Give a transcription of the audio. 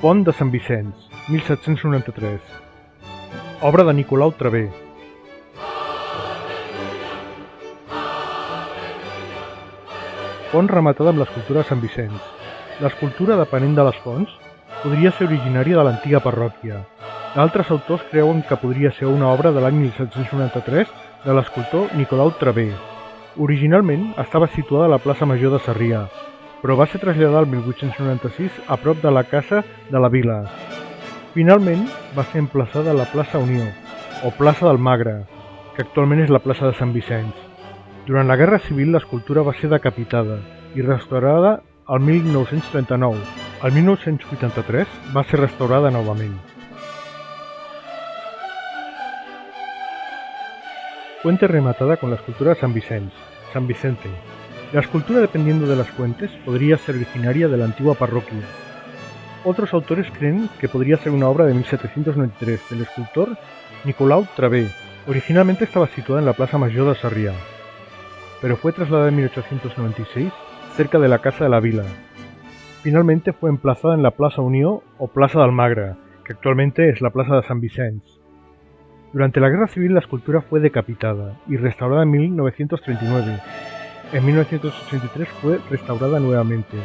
Pont de Sant Vicenç, 1793. Obra de Nicolau Traver. Font rematada amb l'escultura de Sant Vicenç. L'escultura, depenent de les fonts, podria ser originària de l'antiga parròquia. D'altres autors creuen que podria ser una obra de l'any 1793 de l'escultor Nicolau Traver. Originalment estava situada a la plaça Major de Sarrià, però va ser traslladada el 1896 a prop de la Casa de la Vila. Finalment va ser emplaçada a la plaça Unió, o plaça del Magre, que actualment és la plaça de Sant Vicenç. Durant la Guerra Civil l'escultura va ser decapitada i restaurada el 1939. El 1983 va ser restaurada novament. Fuente rematada con la escultura de San Vicenç, San Vicente. La escultura, dependiendo de las fuentes, podría ser originaria de la antigua parroquia. Otros autores creen que podría ser una obra de 1793 del escultor Nicolau Traver. Originalmente estaba situada en la Plaza Mayor de Sarrià, pero fue trasladada en 1896 cerca de la Casa de la Vila. Finalmente fue emplazada en la Plaza Unió o Plaza del Magre, que actualmente es la Plaza de Sant Vicenç. Durante la Guerra Civil la escultura fue decapitada y restaurada en 1939. En 1983 fue restaurada nuevamente.